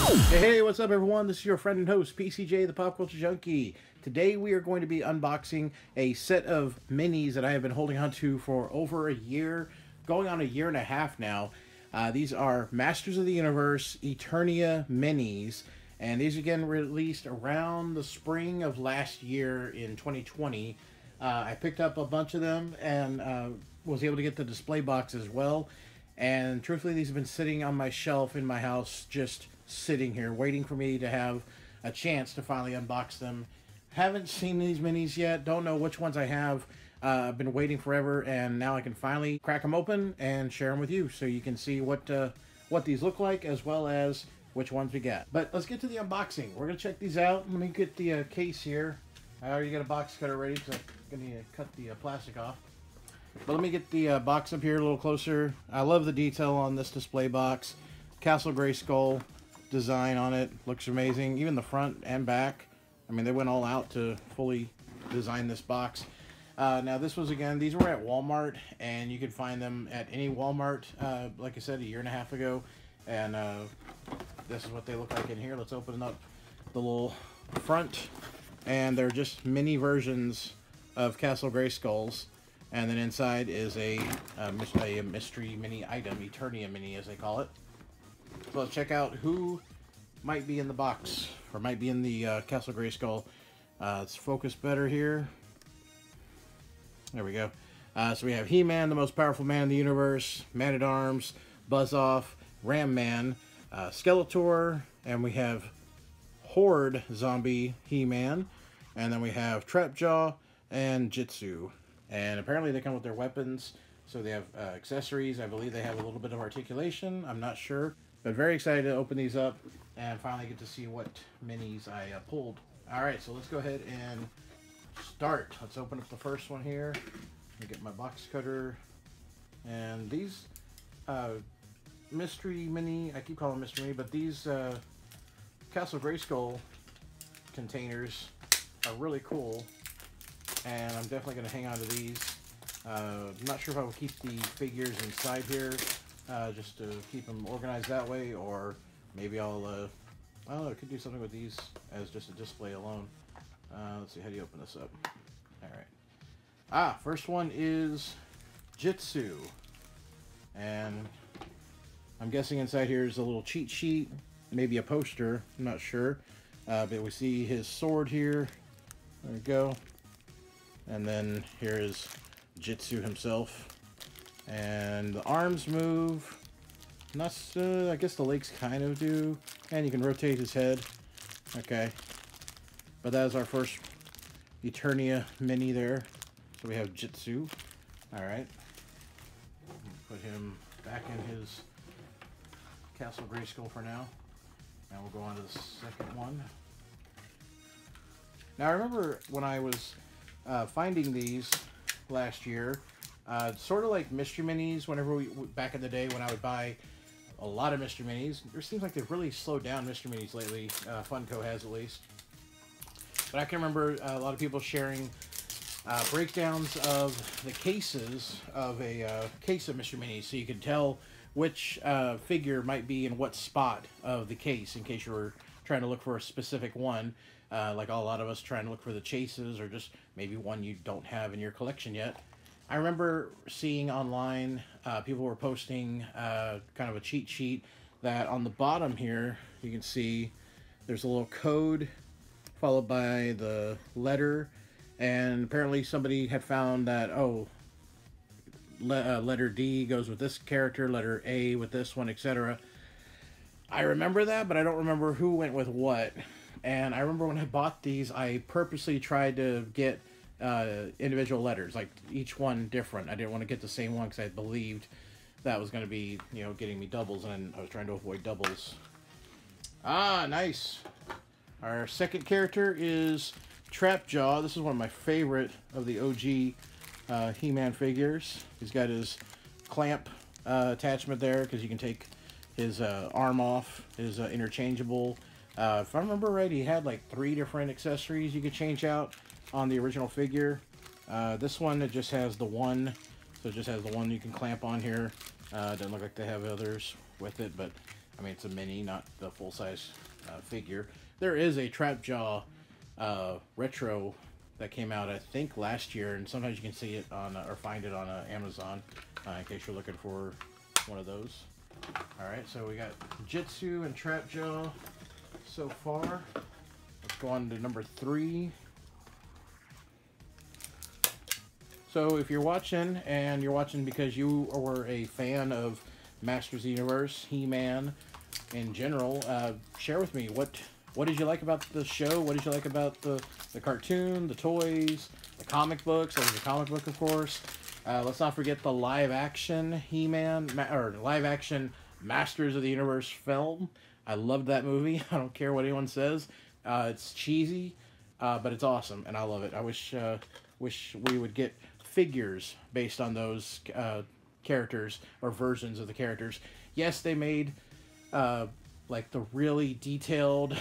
Hey, what's up everyone? This is your friend and host, PCJ, the Pop Culture Junkie. Today we are going to be unboxing a set of minis that I have been holding on to for over a year, going on a year and a half now. These are Masters of the Universe Eternia minis, and these again released around the spring of last year in 2020. I picked up a bunch of them and was able to get the display box as well. And truthfully, these have been sitting on my shelf in my house, just sitting here, waiting for me to have a chance to finally unbox them. Haven't seen these minis yet, don't know which ones I have. I've been waiting forever, and now I can finally crack them open and share them with you, so you can see what these look like, as well as which ones we got. But let's get to the unboxing. We're going to check these out. Let me get the case here. I already got a box cutter ready, because I'm going to cut the plastic off. But let me get the box up here a little closer. I love the detail on this display box. Castle Grayskull design on it. Looks amazing. Even the front and back. I mean, they went all out to fully design this box. Now, this was, again, these were at Walmart, and you can find them at any Walmart, like I said, a year and a half ago. And this is what they look like in here. Let's open up the little front. And they're just mini versions of Castle Grayskulls. And then inside is a mystery mini item, Eternia mini as they call it. So let's check out who might be in the box, or might be in the Castle Grayskull. Let's focus better here. There we go. So we have He-Man, the most powerful man in the universe, Man-at-Arms, Buzz-Off, Ram-Man, Skeletor, and we have Horde Zombie He-Man, and then we have Trapjaw and Jitsu. And apparently they come with their weapons, so they have accessories. I believe they have a little bit of articulation. I'm not sure. But very excited to open these up and finally get to see what minis I pulled. Alright, so let's go ahead and start. Let's open up the first one here. Let me get my box cutter. And these mystery mini, I keep calling them mystery mini, but these Castle Grayskull containers are really cool. And I'm definitely going to hang on to these. I'm not sure if I will keep the figures inside here, just to keep them organized that way, or maybe I'll, I don't know, I could do something with these as just a display alone. Let's see, how do you open this up? Alright. First one is Jitsu. And I'm guessing inside here is a little cheat sheet, maybe a poster, I'm not sure. But we see his sword here. There we go. And then here is Jitsu himself. And the arms move. Not, I guess the legs kind of do. And you can rotate his head. Okay. But that is our first Eternia mini there. So we have Jitsu. Alright. Put him back in his Castle Grayskull for now. And we'll go on to the second one. Now I remember when I was finding these last year, sort of like mystery minis. Whenever back in the day when I would buy a lot of mystery minis, it seems like they've really slowed down mystery minis lately. Funko has, at least. But I can remember a lot of people sharing breakdowns of the cases of a case of mystery minis, so you could tell which figure might be in what spot of the case, in case you were trying to look for a specific one. Like a lot of us trying to look for the chases, or just maybe one you don't have in your collection yet. I remember seeing online, people were posting kind of a cheat sheet that on the bottom here, you can see there's a little code followed by the letter, and apparently somebody had found that, oh, letter D goes with this character, letter A with this one, etc. I remember that, but I don't remember who went with what. And I remember when I bought these, I purposely tried to get individual letters, like each one different. I didn't want to get the same one because I believed that was going to be, you know, getting me doubles, and I was trying to avoid doubles. Ah, nice. Our second character is Trapjaw. This is one of my favorite of the OG He-Man figures. He's got his clamp attachment there, because you can take his arm off, his interchangeable. If I remember right, he had like 3 different accessories you could change out on the original figure. This one, it just has the one, so it just has the one you can clamp on here. Doesn't look like they have others with it, but I mean, it's a mini, not the full-size figure. There is a Trapjaw retro that came out, I think, last year, and sometimes you can see it on or find it on Amazon in case you're looking for one of those. All right, so we got Jitsu and Trapjaw so far. Let's go on to number 3. So if you're watching, and you're watching because you were a fan of Masters of the Universe, He-Man in general, share with me what did you like about the show? What did you like about the cartoon, the toys, the comic books? There was a comic book, of course. Let's not forget the live-action He-Man, or live-action Masters of the Universe film. I loved that movie. I don't care what anyone says. It's cheesy, but it's awesome, and I love it. I wish we would get figures based on those characters or versions of the characters. Yes, they made like the really detailed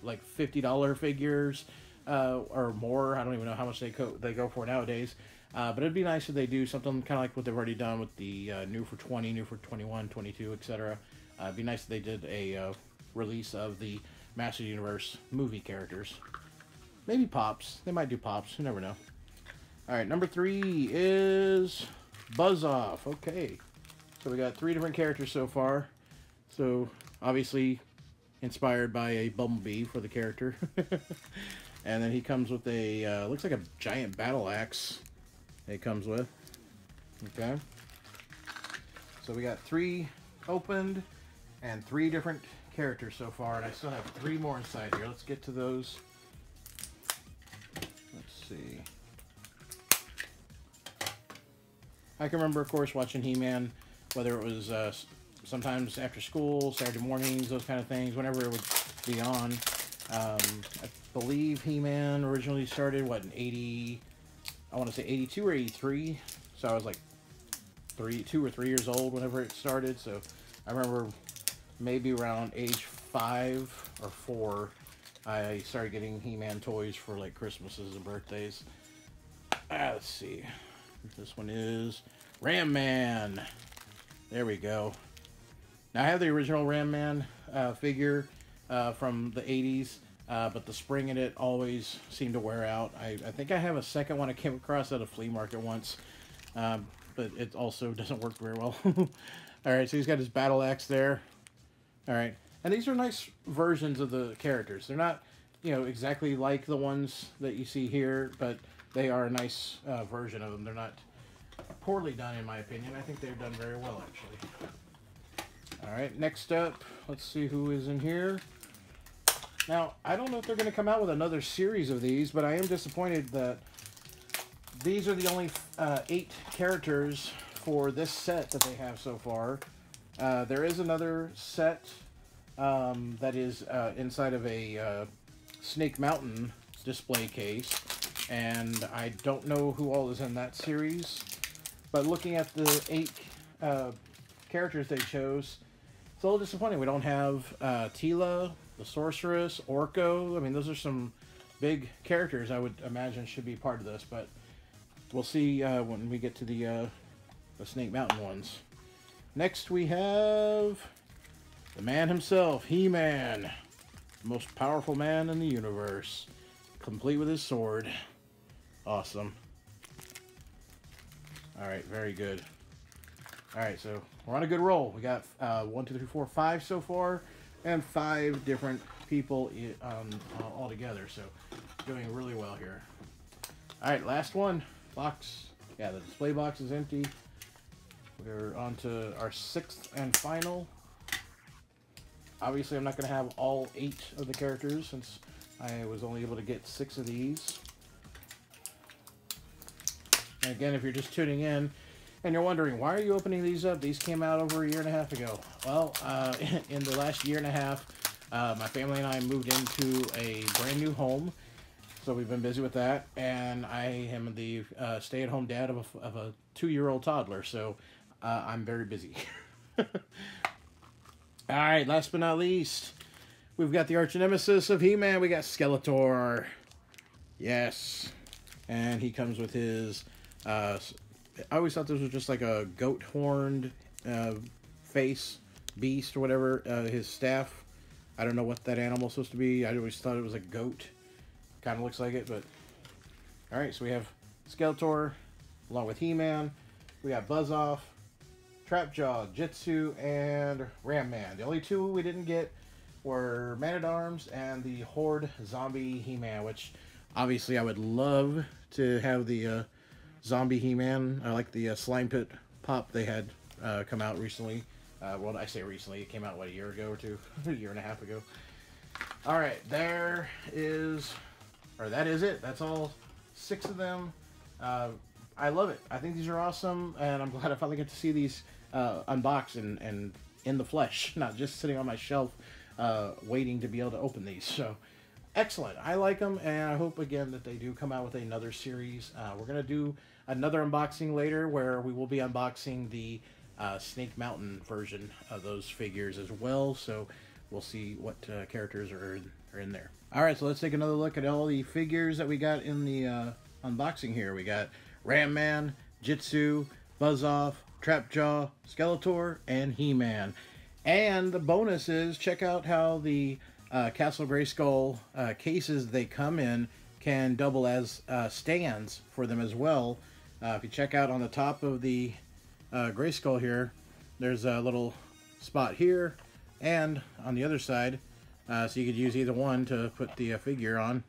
like $50 figures or more. I don't even know how much they go for nowadays. But it'd be nice if they do something kind of like what they've already done with the new for 20, new for 21, 22, etc. It'd be nice if they did a release of the Master of the Universe movie characters. Maybe Pops. They might do Pops. You never know. Alright, number 3 is Buzz Off. Okay. So we got 3 different characters so far. So, obviously, inspired by a Bumblebee for the character. And then he comes with a, looks like a giant battle axe. It comes with. Okay. So we got 3 opened and 3 different characters so far. And I still have 3 more inside here. Let's get to those. Let's see. I can remember, of course, watching He-Man, whether it was sometimes after school, Saturday mornings, those kind of things, whenever it would be on. I believe He-Man originally started, what, in 80, I want to say 82 or 83, so I was like 2 or 3 years old whenever it started, so I remember maybe around age 5 or 4, I started getting He-Man toys for like Christmases and birthdays. Let's see. This one is Ram Man. There we go. Now I have the original Ram Man figure from the 80s, but the spring in it always seemed to wear out. I think I have a second one I came across at a flea market once, but it also doesn't work very well. Alright, so he's got his battle axe there. Alright, and these are nice versions of the characters. They're not, you know, exactly like the ones that you see here, but they are a nice version of them. They're not poorly done, in my opinion. I think they've done very well, actually. Alright, next up, let's see who is in here. Now, I don't know if they're going to come out with another series of these, but I am disappointed that these are the only 8 characters for this set that they have so far. There is another set that is inside of a Snake Mountain display case, and I don't know who all is in that series, but looking at the 8 characters they chose, it's a little disappointing. We don't have Tila, the Sorceress, Orko. I mean, those are some big characters I would imagine should be part of this, but we'll see when we get to the Snake Mountain ones. Next we have the man himself, He-Man, the most powerful man in the universe, complete with his sword. Awesome. Alright, very good. Alright, so we're on a good roll. We got 1, 2, 3, 4, 5 so far, and 5 different people all together, so doing really well here. Alright, last one. Box. Yeah, the display box is empty. We're on to our 6th and final. Obviously, I'm not going to have all 8 of the characters since I was only able to get 6 of these. And again, if you're just tuning in and you're wondering, why are you opening these up? These came out over a year and a half ago. Well, in the last year and a half, my family and I moved into a brand new home. So we've been busy with that. And I am the stay-at-home dad of a 2-year-old toddler. So I'm very busy. Alright, last but not least, we've got the arch nemesis of He-Man. We got Skeletor. Yes. And he comes with his... I always thought this was just like a goat horned face beast or whatever, his staff. I don't know what that animal's supposed to be. I always thought it was a goat. Kind of looks like it, but... Alright, so we have Skeletor, along with He-Man. We got Buzz-Off, Trapjaw, Jitsu, and Ram-Man. The only two we didn't get were Man-at-Arms and the Horde Zombie He-Man, which obviously I would love to have the Zombie He-Man. I like the Slime Pit Pop they had come out recently. Well, I say recently, it came out, what, a year ago or two? A year and a half ago. Alright, there is... Or that is it. That's all 6 of them. I love it. I think these are awesome, and I'm glad I finally get to see these unboxed and in the flesh, not just sitting on my shelf waiting to be able to open these. So, excellent. I like them, and I hope, again, that they do come out with another series. We're going to do another unboxing later where we will be unboxing the Snake Mountain version of those figures as well, so we'll see what characters are in there. Alright, so let's take another look at all the figures that we got in the unboxing here. We got Ram-Man, Jitsu, Buzz-Off, Trapjaw, Skeletor, and He-Man. And the bonus is, check out how the Castle Grayskull cases they come in can double as stands for them as well. If you check out on the top of the Grayskull here, there's a little spot here and on the other side, so you could use either one to put the figure on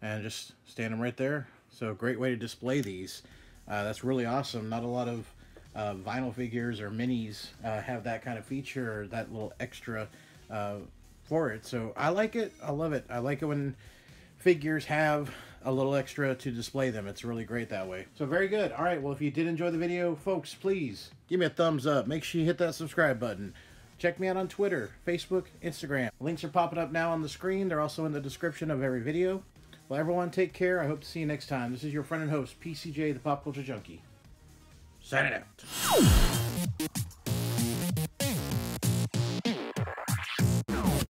and just stand them right there. So great way to display these. That's really awesome. Not a lot of vinyl figures or minis have that kind of feature or that little extra for it. So I like it. I love it. I like it when figures have a little extra to display them. It's really great that way. So very good. All right, well, if you did enjoy the video, folks, please give me a thumbs up. Make sure you hit that subscribe button. Check me out on Twitter, Facebook, Instagram. Links are popping up now on the screen. They're also in the description of every video. Well, everyone, take care. I hope to see you next time. This is your friend and host, PCJ, the Pop Culture Junkie. Signing out.